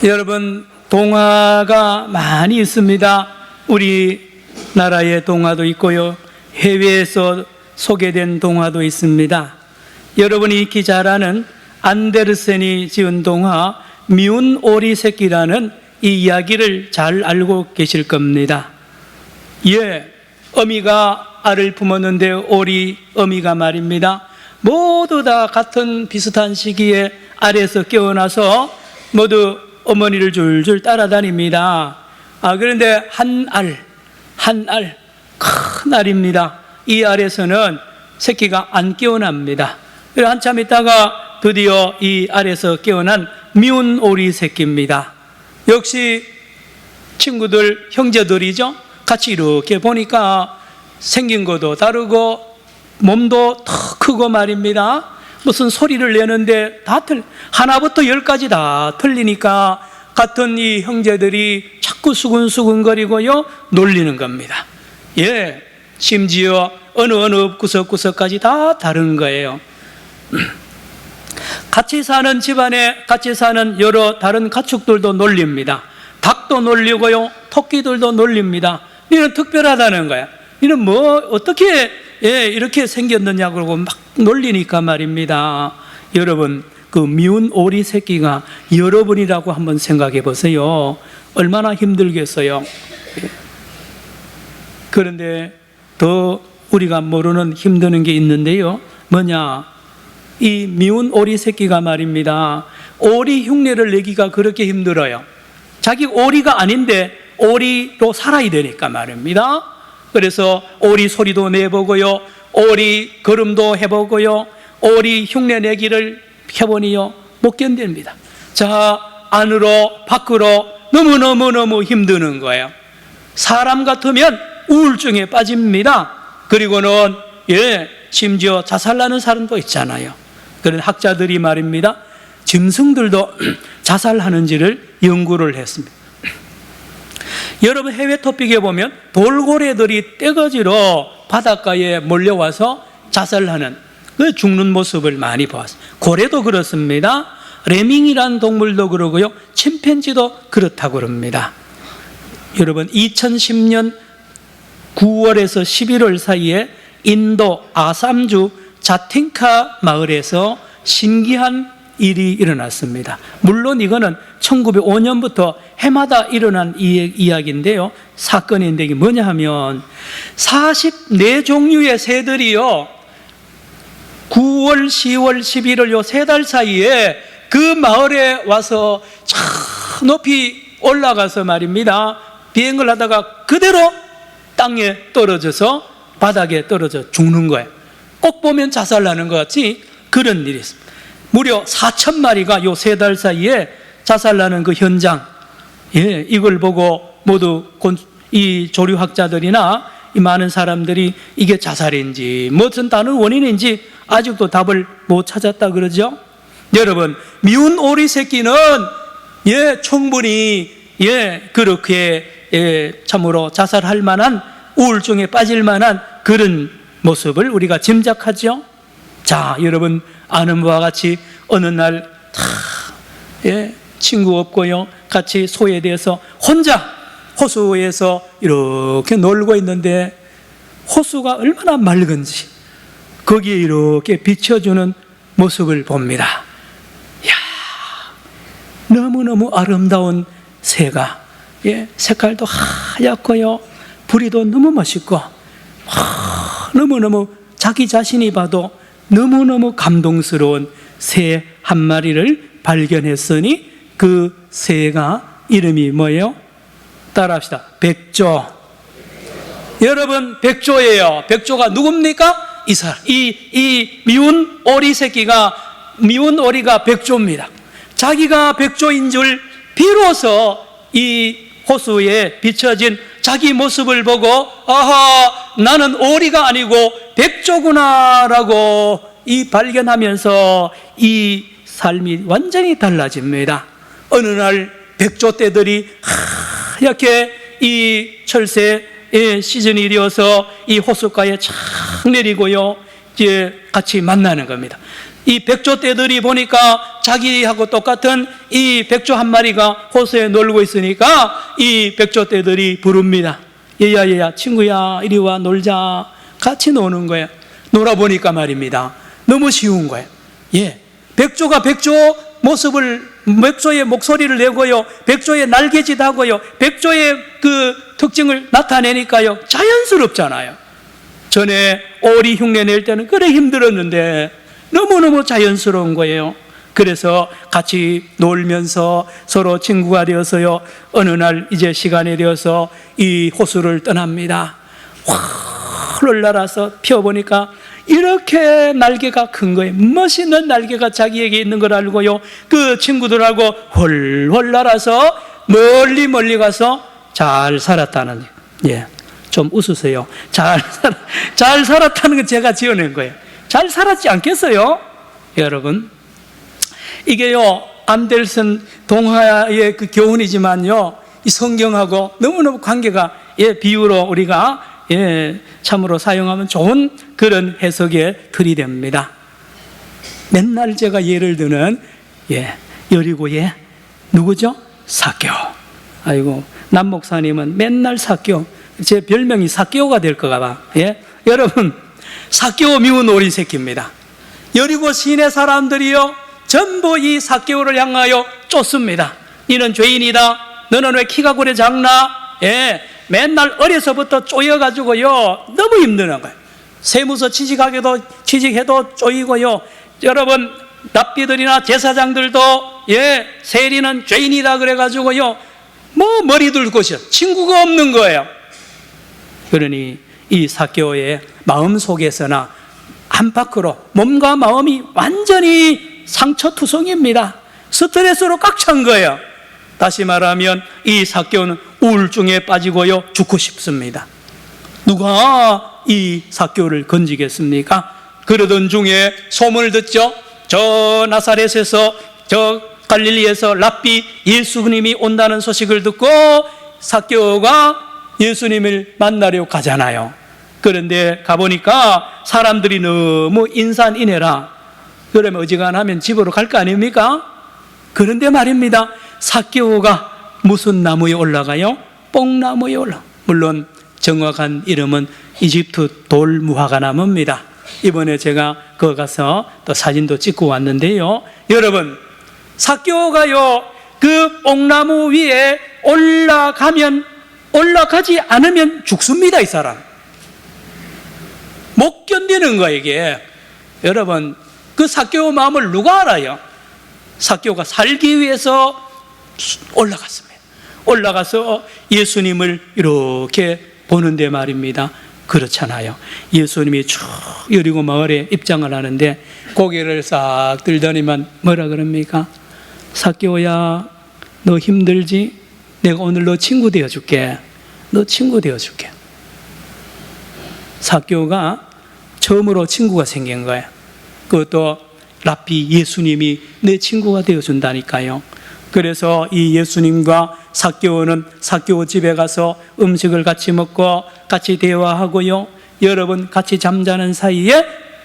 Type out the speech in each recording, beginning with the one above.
여러분, 동화가 많이 있습니다. 우리나라의 동화도 있고요, 해외에서 소개된 동화도 있습니다. 여러분이 익히 잘 아는 안데르센이 지은 동화 미운 오리 새끼라는 이 이야기를 잘 알고 계실 겁니다. 어미가 알을 품었는데 어미가 말입니다, 모두 다 같은 비슷한 시기에 알에서 깨어나서 모두 어머니를 줄줄 따라다닙니다. 그런데 한 알, 큰 알입니다. 이 알에서는 새끼가 안 깨어납니다. 한참 있다가 드디어 이 알에서 깨어난 미운 오리 새끼입니다. 역시 친구들, 형제들이죠. 같이 이렇게 보니까 생긴 것도 다르고 몸도 더 크고 말입니다. 무슨 소리를 내는데 하나부터 10까지 다 틀리니까 같은 이 형제들이 자꾸 수근수근거리고요, 놀리는 겁니다. 심지어 어느 구석구석까지 다 다른 거예요. 같이 사는 집안에 같이 사는 여러 다른 가축들도 놀립니다. 닭도 놀리고요, 토끼들도 놀립니다. 너는 특별하다는 거야. 너는 어떻게 이렇게 생겼느냐 그러고 막 놀리니까 말입니다. 여러분, 그 미운 오리 새끼가 여러분이라고 한번 생각해 보세요. 얼마나 힘들겠어요. 그런데 더 우리가 모르는 힘드는 게 있는데요. 뭐냐? 이 미운 오리 새끼가 말입니다, 오리 흉내를 내기가 그렇게 힘들어요. 자기 오리가 아닌데 오리로 살아야 되니까 말입니다. 그래서 오리 소리도 내보고요, 오리 걸음도 해보고요, 오리 흉내 내기를 해보니요, 못 견딥니다. 안으로 밖으로 너무너무 힘드는 거예요. 사람 같으면 우울증에 빠집니다. 그리고는 심지어 자살하는 사람도 있잖아요. 그런 학자들이 말입니다, 짐승들도 자살하는지를 연구를 했습니다. 여러분, 해외 토픽에 보면 돌고래들이 떼거지로 바닷가에 몰려와서 자살하는, 죽는 모습을 많이 보았어요. 고래도 그렇습니다. 레밍이라는 동물도 그러고요, 침팬지도 그렇다고 그럽니다. 여러분, 2010년 9월에서 11월 사이에 인도 아삼주 자팅카 마을에서 신기한 일이 일어났습니다. 물론 이거는 1905년부터 해마다 일어난 이야기인데요, 사건인데 이게 뭐냐 하면 44종류의 새들이요, 9월, 10월, 11월 요 3달 사이에 그 마을에 와서 저 높이 올라가서 말입니다, 비행을 하다가 그대로 땅에 떨어져서 바닥에 떨어져 죽는 거예요. 꼭 보면 자살하는 것 같이 그런 일이 있습니다. 무려 4,000마리가 요 3달 사이에 자살하는 그 현장, 이걸 보고 모두 이 조류학자들이나 이 많은 사람들이 이게 자살인지 무슨 다른 원인인지 아직도 답을 못 찾았다 그러죠. 여러분, 미운 오리 새끼는 충분히 그렇게 참으로 자살할 만한, 우울증에 빠질 만한 그런 모습을 우리가 짐작하죠. 여러분, 아는 바와 같이 어느 날 친구 없고요, 같이 소에 대해서 혼자 호수에서 이렇게 놀고 있는데 호수가 얼마나 맑은지 거기에 이렇게 비춰주는 모습을 봅니다. 너무너무 아름다운 새가, 색깔도 하얗고요, 부리도 너무 멋있고, 너무너무 자기 자신이 봐도 너무너무 감동스러운 새 한 마리를 발견했으니 그 새가 이름이 뭐예요? 따라합시다. 백조. 여러분, 백조예요. 백조가 누굽니까? 이 사람, 이 미운 오리 새끼가, 미운 오리가 백조입니다. 자기가 백조인 줄 비로소 이 호수에 비춰진 자기 모습을 보고, 아하, 나는 오리가 아니고 백조구나라고 발견하면서 이 삶이 완전히 달라집니다. 어느 날 백조떼들이 하얗게 이 철새의 시즌이 되어서 이 호숫가에 착 내리고요, 같이 만나는 겁니다. 이 백조떼들이 보니까 자기하고 똑같은 이 백조 한 마리가 호수에 놀고 있으니까 이 백조떼들이 부릅니다. 얘야 친구야 이리 와 놀자. 같이 노는 거예요. 놀아보니까 말입니다, 너무 쉬운 거예요. 백조가 백조 모습을, 백조의 목소리를 내고요, 백조의 날개짓 하고요, 백조의 그 특징을 나타내니까요 자연스럽잖아요. 전에 오리 흉내 낼 때는 그래 힘들었는데 너무너무 자연스러운 거예요. 그래서 같이 놀면서 서로 친구가 되어서요, 어느 날 이제 시간이 되어서 이 호수를 떠납니다. 활을 날아서 펴보니까 이렇게 날개가 큰 거예요. 멋있는 날개가 자기에게 있는 걸 알고요, 그 친구들하고 훨훨 날아서 멀리 가서 잘 살았다는, 좀 웃으세요. 잘 살았다는 건 제가 지어낸 거예요. 잘 살았지 않겠어요? 여러분, 이게요 안델슨 동화의 그 교훈이지만요, 이 성경하고 너무너무 관계가, 비유로 우리가 참으로 사용하면 좋은 그런 해석의 틀이 됩니다. 맨날 제가 예를 드는 여리고의 누구죠? 삭개오. 아이고, 남 목사님은 맨날 삭개오, 제 별명이 삭개오가 될까 봐. 여러분, 삭개오 미운 오리 새끼입니다. 여리고 시내 사람들이요 전부 이 삭개오를 향하여 쫓습니다. 너는 죄인이다. 너는 왜 키가 그래 작나? 맨날 어려서부터 쪼여가지고요 너무 힘드는 거예요. 세무서 취직해도 쪼이고요. 여러분, 납비들이나 제사장들도 세리는 죄인이다 그래가지고요 뭐 머리 들 곳이 친구가 없는 거예요. 그러니 이 삭개오의 마음 속에서나 안팎으로 몸과 마음이 완전히 상처투성입니다. 스트레스로 꽉 찬 거예요. 다시 말하면 이 삭개오는 우울증에 빠지고요 죽고 싶습니다. 누가 이 삭개오를 건지겠습니까? 그러던 중에 소문을 듣죠. 저 나사렛에서, 저 갈릴리에서 랍비 예수님이 온다는 소식을 듣고 삭개오가 예수님을 만나려 가잖아요. 그런데 가보니까 사람들이 너무 인산인해라. 그러면 어지간하면 집으로 갈 거 아닙니까? 그런데 말입니다, 삭개오가 무슨 나무에 올라가요? 뽕나무에 올라. 물론 정확한 이름은 이집트 돌무화과나무입니다. 이번에 제가 거기 가서 또 사진도 찍고 왔는데요, 여러분, 삭개오가요 그 뽕나무 위에 올라가지 않으면 죽습니다. 이 사람 못 견디는 거예요 이게. 여러분, 그 삭개오 마음을 누가 알아요? 삭개오가 살기 위해서 올라갔습니다. 올라가서 예수님을 이렇게 보는데 말입니다, 그렇잖아요. 예수님이 쭉 여리고 마을에 입장을 하는데 고개를 싹 들더니만 뭐라 그럽니까? 삭개오야, 너 힘들지? 내가 오늘 너 친구 되어줄게. 너 친구 되어줄게. 삭개오가 처음으로 친구가 생긴 거예요. 그것도 랍비 예수님이 내 친구가 되어준다니까요. 그래서 이 예수님과 삭개오는 삭개오 집에 가서 음식을 같이 먹고 같이 대화하고요, 여러분 같이 잠자는 사이에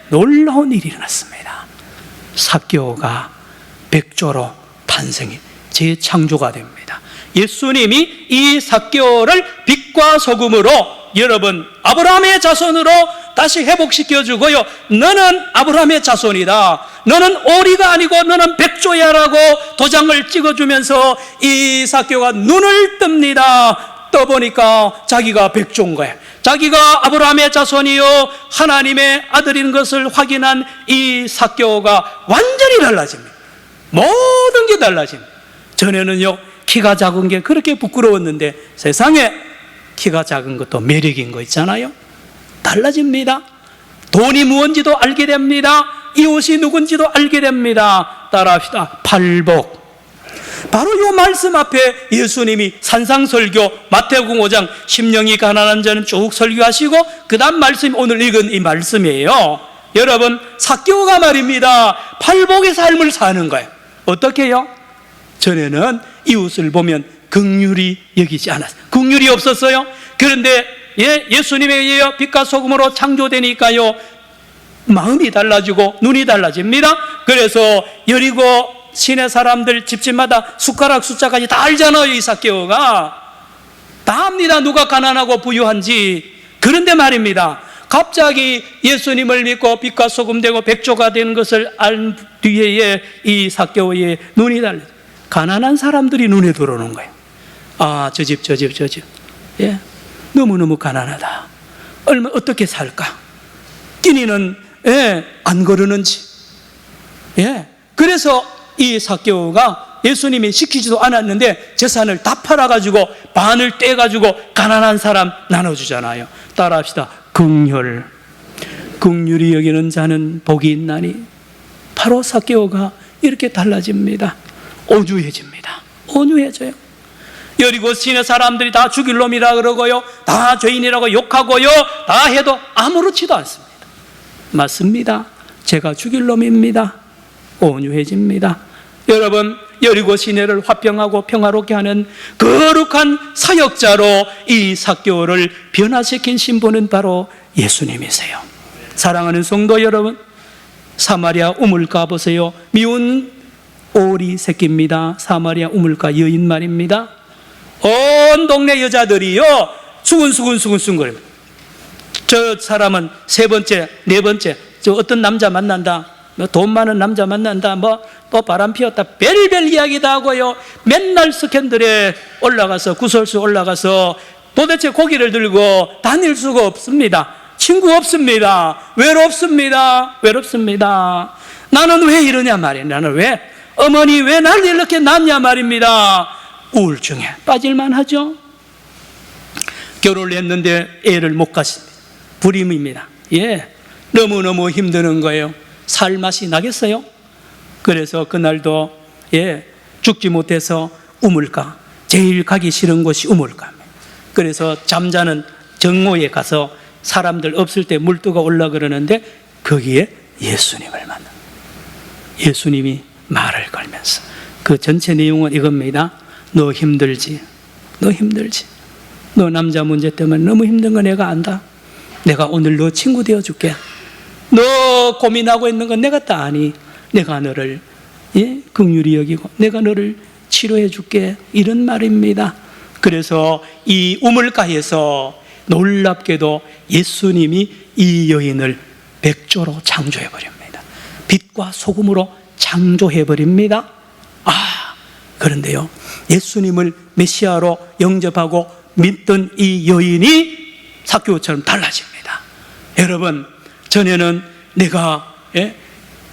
놀라운 일이 일어났습니다. 삭개오가 백조로 탄생이 재창조가 됩니다. 예수님이 이 삭개오를 빛과 소금으로, 여러분 아브라함의 자손으로 다시 회복시켜주고요, 너는 아브라함의 자손이다, 너는 오리가 아니고 너는 백조야라고 도장을 찍어주면서 이 삭개오가 눈을 뜹니다. 떠보니까 자기가 백조인 거예요. 자기가 아브라함의 자손이요 하나님의 아들인 것을 확인한 이 삭개오가 완전히 달라집니다. 모든 게 달라집니다. 전에는요 키가 작은 게 그렇게 부끄러웠는데 세상에 키가 작은 것도 매력인 거 있잖아요. 달라집니다. 돈이 무엇인지도 알게 됩니다. 이웃이 누군지도 알게 됩니다. 따라합시다. 팔복. 바로 이 말씀 앞에 예수님이 산상설교 마태복음 5장 심령이 가난한 자는 쭉 설교하시고 그 다음 말씀이 오늘 읽은 이 말씀이에요. 여러분, 삭개오가 말입니다, 팔복의 삶을 사는 거예요. 어떻게 해요? 전에는 이웃을 보면 긍휼히 여기지 않았어요. 긍휼이 없었어요. 그런데 예수님에 의해 빛과 소금으로 창조되니까요 마음이 달라지고 눈이 달라집니다. 그래서 여리고 시내 사람들 집집마다 숟가락 숫자까지 다 알잖아요. 이 삭개오가 다 압니다. 누가 가난하고 부유한지. 그런데 말입니다, 갑자기 예수님을 믿고 빛과 소금 되고 백조가 되는 것을 알 뒤에 이 삭개오의 눈이 달라져. 가난한 사람들이 눈에 들어오는 거예요. 아, 저 집. 예, 너무너무 가난하다. 어떻게 살까? 끼니는 안 거르는지. 예, 그래서 이 삭개오가 예수님이 시키지도 않았는데 재산을 다 팔아가지고 반을 떼가지고 가난한 사람 나눠주잖아요. 따라합시다. 긍휼히 여기는 자는 복이 있나니. 바로 삭개오가 이렇게 달라집니다. 온유해져요. 여리고 시내 사람들이 다 죽일 놈이라 그러고요, 다 죄인이라고 욕하고요, 다 해도 아무렇지도 않습니다. 맞습니다. 제가 죽일 놈입니다. 온유해집니다. 여러분, 여리고 시내를 화평하고 평화롭게 하는 거룩한 사역자로 이 삭개오를 변화시킨 신분은 바로 예수님이세요. 사랑하는 성도 여러분, 사마리아 우물가 보세요. 미운 오리 새끼입니다. 사마리아 우물가 여인 말입니다. 온 동네 여자들이요 수근수근 거립니다. 저 사람은 세 번째, 네 번째, 저 어떤 남자 만난다, 돈 많은 남자 만난다, 또 바람 피웠다, 별별 이야기 다 하고요, 맨날 스캔들에 올라가서, 구설수 올라가서 도대체 고기를 들고 다닐 수가 없습니다. 친구 없습니다. 외롭습니다. 나는 왜 이러냐 말이에요. 나는 왜? 어머니 왜 날 이렇게 낳냐 말입니다. 우울증에 빠질만 하죠. 결혼을 했는데 애를 못 갖습니다. 불임입니다. 예, 너무너무 힘드는 거예요. 살 맛이 나겠어요? 그래서 그날도 죽지 못해서 우물가, 제일 가기 싫은 곳이 우물가입니다. 그래서 잠자는 정오에 가서 사람들 없을 때 물뜨거 올라 그러는데 거기에 예수님을 만나. 예수님이 말을 걸면서, 그 전체 내용은 이겁니다. 너 힘들지? 너 남자 문제 때문에 너무 힘든 거 내가 안다. 내가 오늘 너 친구 되어줄게. 너 고민하고 있는 건 내가 다 아니. 내가 너를 긍휼히 여기고 내가 너를 치료해 줄게. 이런 말입니다. 그래서 이 우물가에서 놀랍게도 예수님이 이 여인을 백조로 창조해 버립니다. 빛과 소금으로 창조해 버립니다. 그런데요, 예수님을 메시아로 영접하고 믿던 이 여인이 삭개오처럼 달라집니다. 여러분, 전에는 내가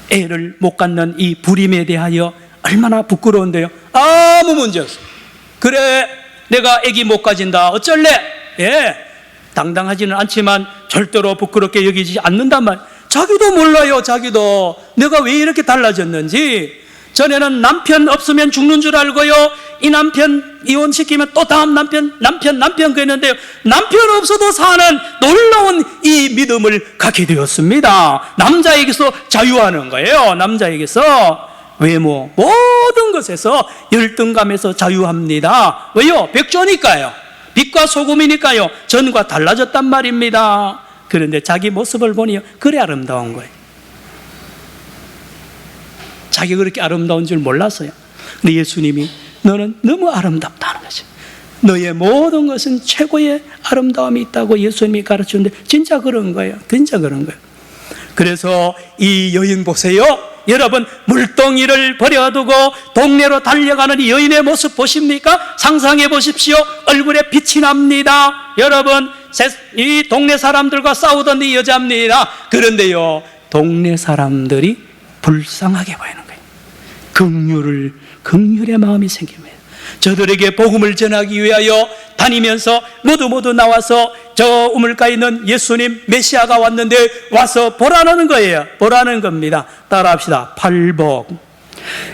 애를 못 갖는 이 불임에 대하여 얼마나 부끄러운데요. 아무 문제 없어. 그래, 내가 애기 못 가진다, 어쩔래? 당당하지는 않지만 절대로 부끄럽게 여기지 않는단 말. 자기도 몰라요. 자기도 내가 왜 이렇게 달라졌는지. 전에는 남편 없으면 죽는 줄 알고요, 이 남편 이혼시키면 또 다음 남편 그랬는데요, 남편 없어도 사는 놀라운 이 믿음을 갖게 되었습니다. 남자에게서 자유하는 거예요. 남자에게서 외모 모든 것에서 열등감에서 자유합니다. 왜요? 백조니까요. 빛과 소금이니까요. 전과 달라졌단 말입니다. 그런데 자기 모습을 보니 그래 아름다운 거예요. 자기가 그렇게 아름다운 줄 몰랐어요. 근데 예수님이 너는 너무 아름답다는 거죠. 너의 모든 것은 최고의 아름다움이 있다고 예수님이 가르치는데 진짜 그런 거예요. 그래서 이 여인 보세요. 여러분, 물동이를 버려두고 동네로 달려가는 이 여인의 모습 보십니까? 상상해 보십시오. 얼굴에 빛이 납니다. 여러분, 이 동네 사람들과 싸우던 이 여자입니다. 그런데요, 동네 사람들이 불쌍하게 보이는 거예요. 긍휼의 마음이 생깁니다. 저들에게 복음을 전하기 위하여 다니면서 모두 나와서 저 우물가에 있는 예수님 메시아가 왔는데 와서 보라는 거예요. 보라는 겁니다. 따라합시다. 팔복.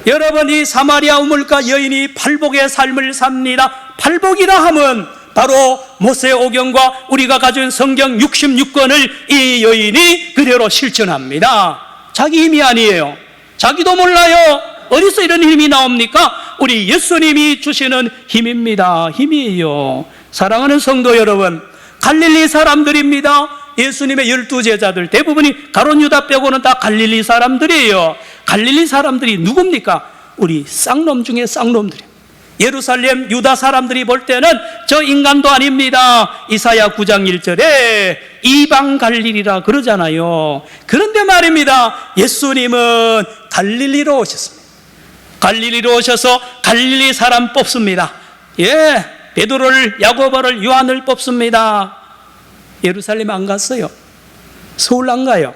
여러분, 이 사마리아 우물가 여인이 팔복의 삶을 삽니다. 팔복이라 하면 바로 모세오경과 우리가 가진 성경 66권을 이 여인이 그대로 실천합니다. 자기 힘이 아니에요. 자기도 몰라요. 어디서 이런 힘이 나옵니까? 우리 예수님이 주시는 힘입니다. 힘이에요. 사랑하는 성도 여러분, 갈릴리 사람들입니다. 예수님의 12제자들 대부분이 가룟 유다 빼고는 다 갈릴리 사람들이에요. 갈릴리 사람들이 누굽니까? 우리 쌍놈 중에 쌍놈들이에요. 예루살렘 유다 사람들이 볼 때는 저 인간도 아닙니다. 이사야 9장 1절에 이방 갈릴리라 그러잖아요. 그런데 말입니다, 예수님은 갈릴리로 오셨습니다. 갈릴리로 오셔서 갈릴리 사람 뽑습니다. 예, 베드로를, 야고보를, 요한을 뽑습니다. 예루살렘 안 갔어요. 서울 안 가요.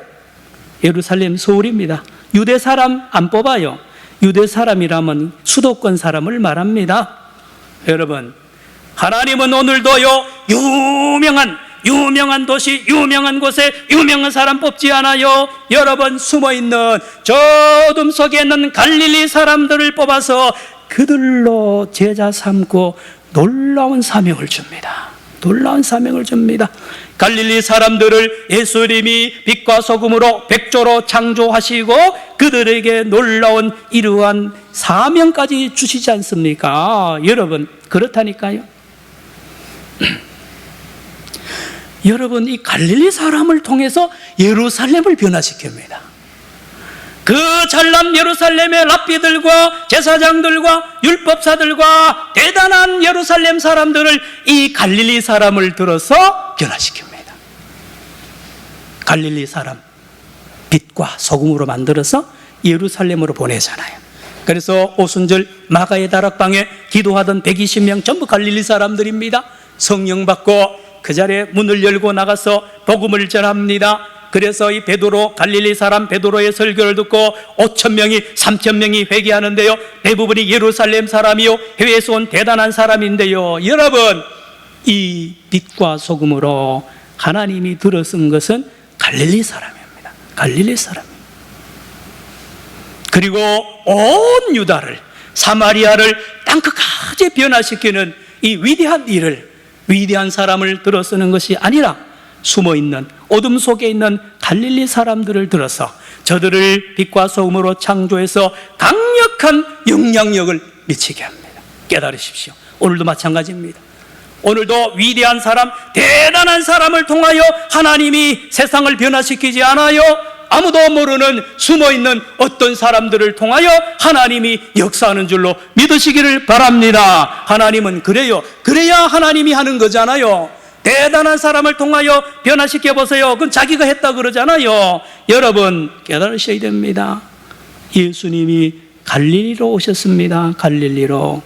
예루살렘 서울입니다. 유대 사람 안 뽑아요. 유대 사람이라면 수도권 사람을 말합니다. 여러분, 하나님은 오늘도요, 유명한 도시, 유명한 곳에 유명한 사람 뽑지 않아요. 여러분, 숨어있는 저 어둠 속에 있는 갈릴리 사람들을 뽑아서 그들로 제자 삼고 놀라운 사명을 줍니다. 놀라운 사명을 줍니다. 갈릴리 사람들을 예수님이 빛과 소금으로 백조로 창조하시고 그들에게 놀라운 이러한 사명까지 주시지 않습니까? 여러분, 그렇다니까요. 여러분, 이 갈릴리 사람을 통해서 예루살렘을 변화시킵니다. 그 잘난 예루살렘의 랍비들과 제사장들과 율법사들과 대단한 예루살렘 사람들을 이 갈릴리 사람을 들어서 변화시킵니다. 갈릴리 사람, 빛과 소금으로 만들어서 예루살렘으로 보내잖아요. 그래서 오순절 마가의 다락방에 기도하던 120명 전부 갈릴리 사람들입니다. 성령 받고 그 자리에 문을 열고 나가서 복음을 전합니다. 그래서 이 베드로, 갈릴리 사람 베드로의 설교를 듣고 5,000명이 3,000명이 회개하는데요, 대부분이 예루살렘 사람이요, 해외에서 온 대단한 사람인데요, 여러분, 이 빛과 소금으로 하나님이 들어쓴 것은 갈릴리 사람입니다. 갈릴리 사람. 그리고 온 유다를, 사마리아를 땅끝까지 변화시키는 이 위대한 일을, 위대한 사람을 들어쓰는 것이 아니라 숨어있는 어둠 속에 있는 갈릴리 사람들을 들어서 저들을 빛과 소금으로 창조해서 강력한 영향력을 미치게 합니다. 깨달으십시오. 오늘도 마찬가지입니다. 오늘도 위대한 사람, 대단한 사람을 통하여 하나님이 세상을 변화시키지 않아요. 아무도 모르는 숨어있는 어떤 사람들을 통하여 하나님이 역사하는 줄로 믿으시기를 바랍니다. 하나님은 그래요. 그래야 하나님이 하는 거잖아요. 대단한 사람을 통하여 변화시켜 보세요. 그건 자기가 했다 그러잖아요. 여러분, 깨달으셔야 됩니다. 예수님이 갈릴리로 오셨습니다. 갈릴리로.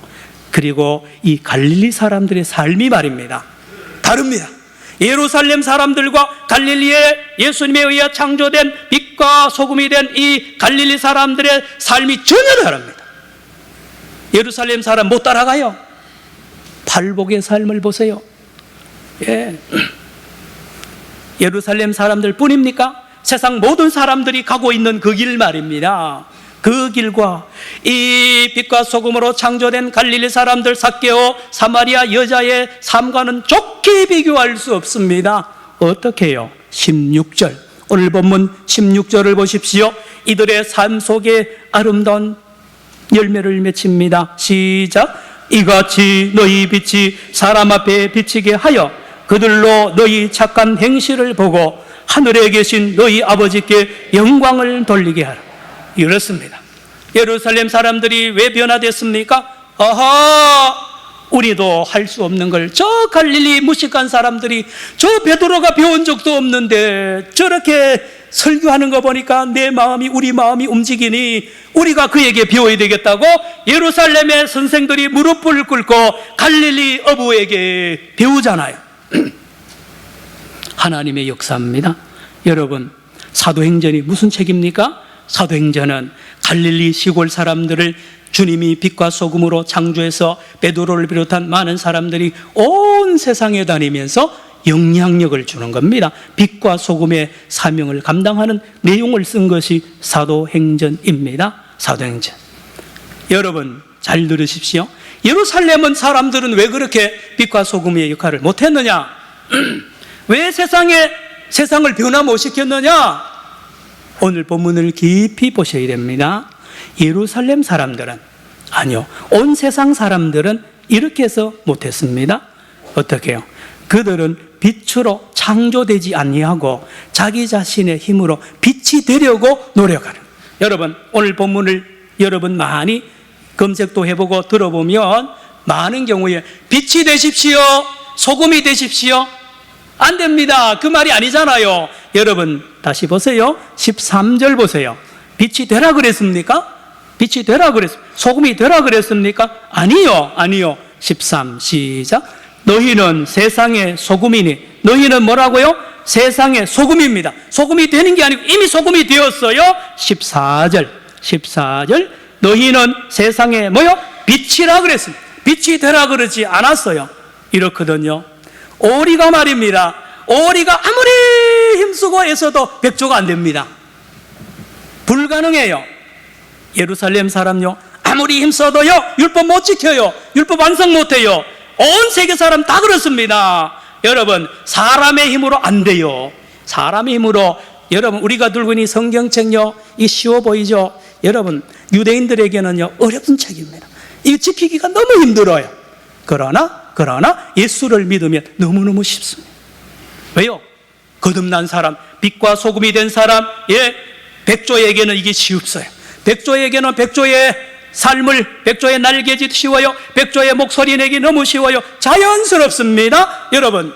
그리고 이 갈릴리 사람들의 삶이 말입니다, 다릅니다. 예루살렘 사람들과 갈릴리에 예수님에 의해 창조된 빛과 소금이 된 이 갈릴리 사람들의 삶이 전혀 다릅니다. 예루살렘 사람 못 따라가요. 팔복의 삶을 보세요. 예. 예루살렘 사람들 뿐입니까? 세상 모든 사람들이 가고 있는 그 길 말입니다. 그 길과 이 빛과 소금으로 창조된 갈릴리 사람들, 삭개오, 사마리아 여자의 삶과는 좋게 비교할 수 없습니다. 어떻게 해요? 16절, 오늘 본문 16절을 보십시오. 이들의 삶 속에 아름다운 열매를 맺힙니다. 시작. 이같이 너희 빛이 사람 앞에 비치게 하여 그들로 너희 착한 행실을 보고 하늘에 계신 너희 아버지께 영광을 돌리게 하라. 이렇습니다. 예루살렘 사람들이 왜 변화됐습니까? 아하, 우리도 할 수 없는 걸 저 갈릴리 무식한 사람들이, 저 베드로가 배운 적도 없는데 저렇게 설교하는 거 보니까 내 마음이, 우리 마음이 움직이니 우리가 그에게 배워야 되겠다고 예루살렘의 선생들이 무릎을 꿇고 갈릴리 어부에게 배우잖아요. 하나님의 역사입니다. 여러분, 사도행전이 무슨 책입니까? 사도행전은 갈릴리 시골 사람들을 주님이 빛과 소금으로 창조해서 베드로를 비롯한 많은 사람들이 온 세상에 다니면서 영향력을 주는 겁니다. 빛과 소금의 사명을 감당하는 내용을 쓴 것이 사도행전입니다. 사도행전. 여러분, 잘 들으십시오. 예루살렘은 사람들은 왜 그렇게 빛과 소금의 역할을 못했느냐? 왜 세상을 변화 못 시켰느냐? 오늘 본문을 깊이 보셔야 됩니다. 예루살렘 사람들은, 아니요, 온 세상 사람들은 이렇게 해서 못했습니다. 어떻게 해요? 그들은 빛으로 창조되지 아니하고 자기 자신의 힘으로 빛이 되려고 노력하는. 여러분, 오늘 본문을 여러분 많이 검색도 해보고 들어보면 많은 경우에 빛이 되십시오, 소금이 되십시오, 안 됩니다. 그 말이 아니잖아요. 여러분 다시 보세요. 13절 보세요. 빛이 되라 그랬습니까? 빛이 되라 그랬습니까? 소금이 되라 그랬습니까? 아니요, 아니요. 13 시작. 너희는 세상의 소금이니. 너희는 뭐라고요? 세상의 소금입니다. 소금이 되는 게 아니고 이미 소금이 되었어요. 14절 너희는 세상의 뭐요? 빛이라 그랬습니다. 빛이 되라 그러지 않았어요. 이렇거든요. 오리가 말입니다. 오리가 아무리 힘쓰고 애써도 백조가 안 됩니다. 불가능해요. 예루살렘 사람요, 아무리 힘써도요 율법 못 지켜요. 율법 완성 못해요. 온 세계 사람 다 그렇습니다. 여러분, 사람의 힘으로 안 돼요. 사람의 힘으로. 여러분, 우리가 들고 있는 성경책요, 이 쉬워 보이죠? 여러분, 유대인들에게는요 어렵은 책입니다. 이거 지키기가 너무 힘들어요. 그러나 예수를 믿으면 너무너무 쉽습니다. 왜요? 거듭난 사람, 빛과 소금이 된 사람, 백조에게는 이게 쉽어요. 백조에게는 백조의 삶을, 백조의 날개짓 쉬워요. 백조의 목소리 내기 너무 쉬워요. 자연스럽습니다. 여러분,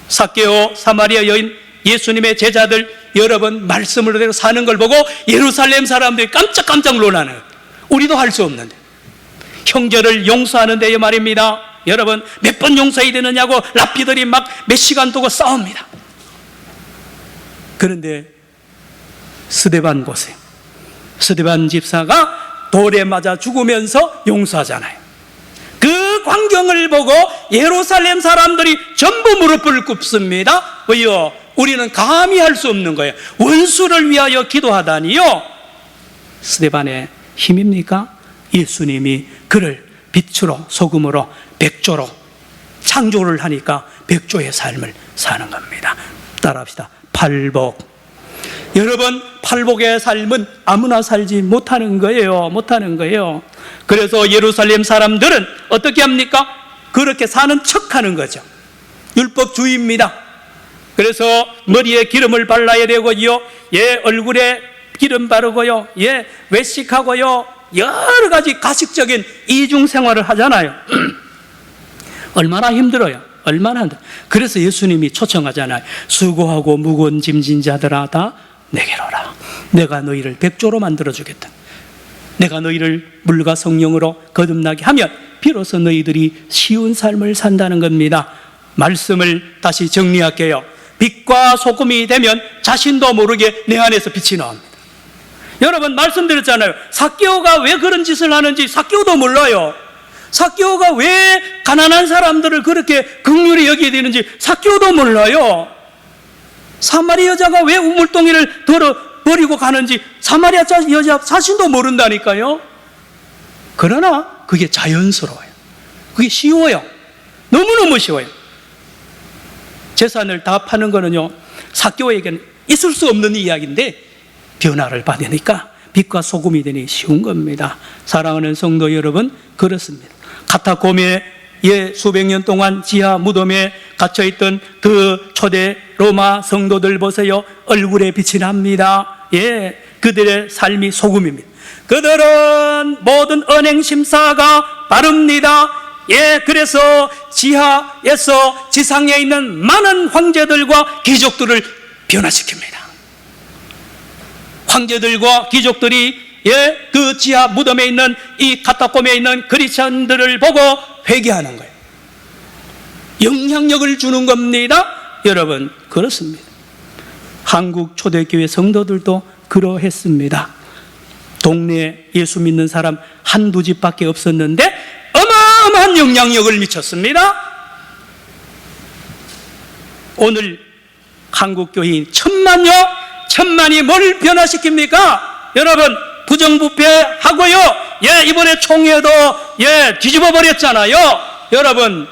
삭개오, 사마리아 여인, 예수님의 제자들, 여러분 말씀을 그대로 사는 걸 보고 예루살렘 사람들이 깜짝깜짝 놀라는, 우리도 할 수 없는데. 형제를 용서하는 데에 말입니다. 여러분, 몇 번 용서해야 되느냐고 랍비들이 막 몇 시간 두고 싸웁니다. 그런데 스데반 보세요. 스데반 집사가 돌에 맞아 죽으면서 용서하잖아요. 그 광경을 보고 예루살렘 사람들이 전부 무릎을 꿇습니다. 왜요? 우리는 감히 할 수 없는 거예요. 원수를 위하여 기도하다니요. 스데반의 힘입니까? 예수님이 그를 빛으로 소금으로 백조로 창조를 하니까 백조의 삶을 사는 겁니다. 따라합시다. 팔복. 여러분, 팔복의 삶은 아무나 살지 못하는 거예요. 못하는 거예요. 그래서 예루살렘 사람들은 어떻게 합니까? 그렇게 사는 척하는 거죠. 율법주의입니다. 그래서 머리에 기름을 발라야 되고요, 얼굴에 기름 바르고요, 외식하고요, 여러 가지 가식적인 이중 생활을 하잖아요. 얼마나 힘들어요. 얼마나 힘들어요. 그래서 예수님이 초청하잖아요. 수고하고 무거운 짐진 자들아 다 내게로 오라. 내가 너희를 백조로 만들어주겠다. 내가 너희를 물과 성령으로 거듭나게 하면 비로소 너희들이 쉬운 삶을 산다는 겁니다. 말씀을 다시 정리할게요. 빛과 소금이 되면 자신도 모르게 내 안에서 빛이 나옵니다. 여러분, 말씀드렸잖아요. 삭개오가 왜 그런 짓을 하는지 삭개오도 몰라요. 삭개오가 왜 가난한 사람들을 그렇게 긍휼히 여기게 되는지 삭개오도 몰라요. 사마리아 여자가 왜 우물동이를 버리고 가는지 사마리아 여자 자신도 모른다니까요. 그러나 그게 자연스러워요. 그게 쉬워요. 너무너무 쉬워요. 재산을 다 파는 거는요, 삭개오에게는 있을 수 없는 이야기인데 변화를 받으니까 빛과 소금이 되니 쉬운 겁니다. 사랑하는 성도 여러분, 그렇습니다. 카타콤에 수백 년 동안 지하 무덤에 갇혀있던 그 초대 로마 성도들 보세요. 얼굴에 빛이 납니다. 그들의 삶이 소금입니다. 그들은 모든 언행심사가 바릅니다. 그래서 지하에서 지상에 있는 많은 황제들과 귀족들을 변화시킵니다. 황제들과 귀족들이 그 지하 무덤에 있는 이 카타콤에 있는 크리스천들을 보고 회개하는 거예요. 영향력을 주는 겁니다. 여러분, 그렇습니다. 한국 초대교회 성도들도 그러했습니다. 동네에 예수 믿는 사람 한두 집밖에 없었는데 어마어마한 영향력을 미쳤습니다. 오늘 한국 교회인 천만이 뭘 변화시킵니까? 여러분, 부정부패하고요, 이번에 총회도 뒤집어 버렸잖아요. 여러분,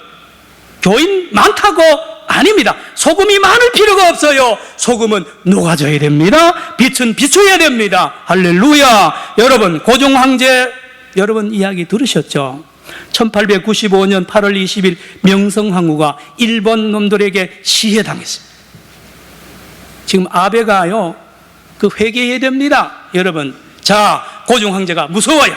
교인 많다고 아닙니다. 소금이 많을 필요가 없어요. 소금은 녹아져야 됩니다. 빛은 비춰야 됩니다. 할렐루야. 여러분, 고종 황제 여러분 이야기 들으셨죠? 1895년 8월 20일 명성황후가 일본 놈들에게 시해당했습니다. 지금 아베가요, 그 회개해야 됩니다, 여러분. 자, 고종 황제가 무서워요.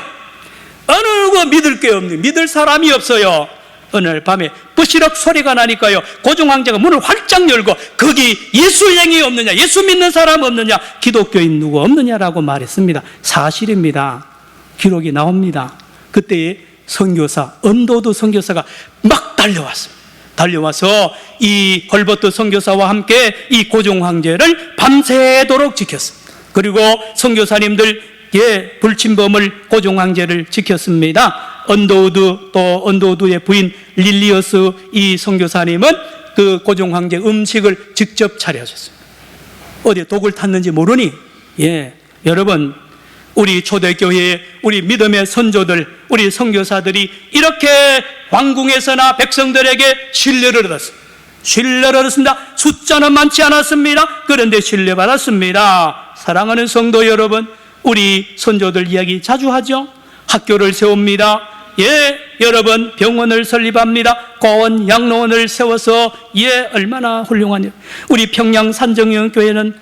어느 거 믿을 게 없는, 믿을 사람이 없어요. 어느 날 밤에 부시럭 소리가 나니까요, 고종 황제가 문을 활짝 열고 거기 예수행이 없느냐, 예수 믿는 사람 없느냐, 기독교인 누구 없느냐라고 말했습니다. 사실입니다. 기록이 나옵니다. 그때 선교사, 언도드 선교사가 막 달려왔습니다. 달려와서 이 헐버트 선교사와 함께 이 고종 황제를 밤새도록 지켰습니다. 그리고 선교사님들 불침범을 고종 황제를 지켰습니다. 언도우드의 부인 릴리어스 이 선교사님은 그 고종 황제 음식을 직접 차려줬습니다. 어디에 독을 탔는지 모르니, 여러분, 우리 초대교회의 우리 믿음의 선조들, 우리 선교사들이 이렇게 왕궁에서나 백성들에게 신뢰를 얻었습니다. 신뢰를 얻었습니다. 숫자는 많지 않았습니다. 그런데 신뢰받았습니다. 사랑하는 성도 여러분, 우리 선조들 이야기 자주 하죠. 학교를 세웁니다. 여러분, 병원을 설립합니다. 고원, 양로원을 세워서 얼마나 훌륭하냐. 우리 평양 산정영교회는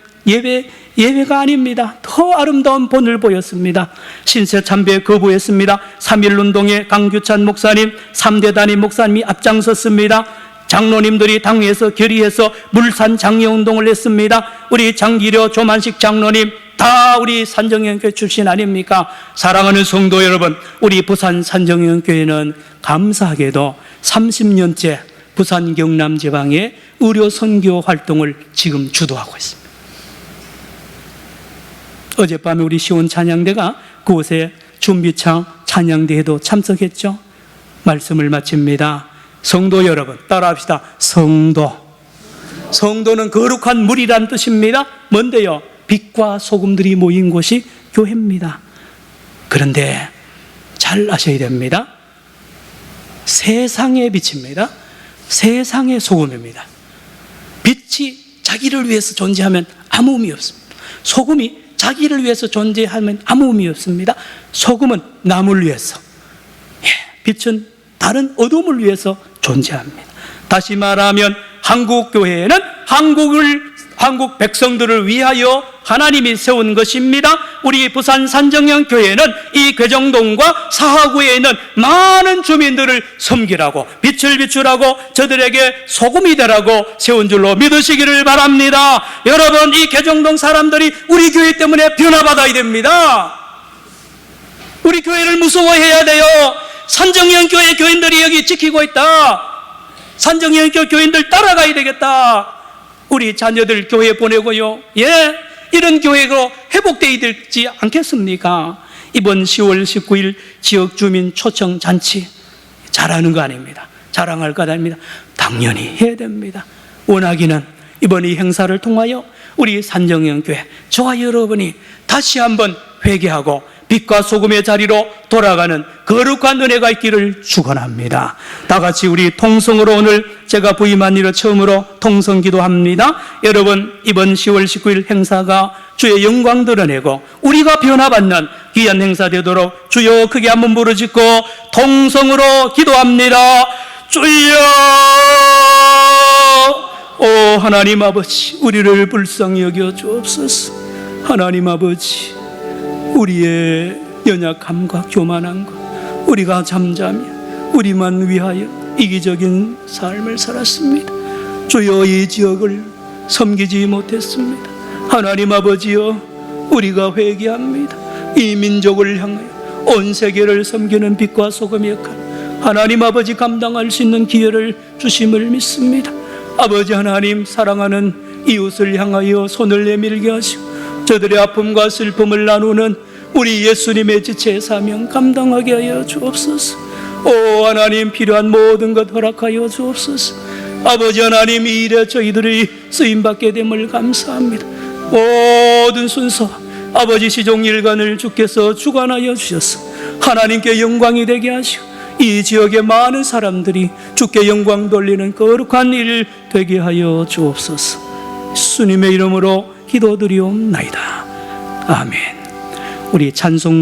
예외가 아닙니다. 더 아름다운 본을 보였습니다. 신세 참배 거부했습니다. 3.1운동에 강규찬 목사님, 3대 단임 목사님이 앞장섰습니다. 장로님들이 당회에서 결의해서 물산 장려운동을 했습니다. 우리 장기려 조만식 장로님 다 우리 산정영교회 출신 아닙니까? 사랑하는 성도 여러분, 우리 부산 산정영교회는 감사하게도 30년째 부산 경남 지방의 의료 선교 활동을 지금 주도하고 있습니다. 어젯밤에 우리 시온 찬양대가 그곳에 준비창 찬양대에도 참석했죠. 말씀을 마칩니다. 성도 여러분, 따라합시다. 성도는 거룩한 물이란 뜻입니다. 뭔데요? 빛과 소금들이 모인 곳이 교회입니다. 그런데 잘 아셔야 됩니다. 세상의 빛입니다. 세상의 소금입니다. 빛이 자기를 위해서 존재하면 아무 의미 없습니다. 소금이 자기를 위해서 존재하면 아무 의미 없습니다. 소금은 남을 위해서, 빛은 다른 어둠을 위해서 존재합니다. 다시 말하면 한국교회는 한국 백성들을 위하여 하나님이 세운 것입니다. 우리 부산 산정영교회는 이 괴정동과 사하구에 있는 많은 주민들을 섬기라고, 빛을 비추라고, 저들에게 소금이 되라고 세운 줄로 믿으시기를 바랍니다. 여러분, 이 괴정동 사람들이 우리 교회 때문에 변화받아야 됩니다. 우리 교회를 무서워해야 돼요. 산정영교회 교인들이 여기 지키고 있다. 산정영교회 교인들 따라가야 되겠다. 우리 자녀들 교회 보내고요, 이런 교회로 회복되어야 되지 않겠습니까? 이번 10월 19일 지역주민 초청 잔치 잘하는 거 아닙니다. 자랑할 것 아닙니다. 당연히 해야 됩니다. 원하기는 이번 이 행사를 통하여 우리 산정영교회, 저와 여러분이 다시 한번 회개하고 빛과 소금의 자리로 돌아가는 거룩한 은혜가 있기를 축원합니다. 다 같이 우리 통성으로, 오늘 제가 부임한 이로 처음으로 통성 기도합니다. 여러분, 이번 10월 19일 행사가 주의 영광 드러내고 우리가 변화받는 귀한 행사 되도록 주여 크게 한번 부르짖고 통성으로 기도합니다. 주여, 오 하나님 아버지, 우리를 불쌍히 여겨 주옵소서. 하나님 아버지, 우리의 연약함과 교만함과 우리가 잠잠히 우리만 위하여 이기적인 삶을 살았습니다. 주여, 이 지역을 섬기지 못했습니다. 하나님 아버지여, 우리가 회개합니다. 이 민족을 향하여 온 세계를 섬기는 빛과 소금의 역할, 하나님 아버지 감당할 수 있는 기회를 주심을 믿습니다. 아버지 하나님, 사랑하는 이웃을 향하여 손을 내밀게 하시고 저들의 아픔과 슬픔을 나누는 우리 예수님의 지체의 사명 감당하게 하여 주옵소서. 오 하나님, 필요한 모든 것 허락하여 주옵소서. 아버지 하나님, 이 일에 저희들이 쓰임받게 됨을 감사합니다. 모든 순서 아버지 시종일관을 주께서 주관하여 주셔서 하나님께 영광이 되게 하시고 이 지역의 많은 사람들이 주께 영광 돌리는 거룩한 일 되게 하여 주옵소서. 예수님의 이름으로 기도드리옵나이다. 아멘. 우리 찬송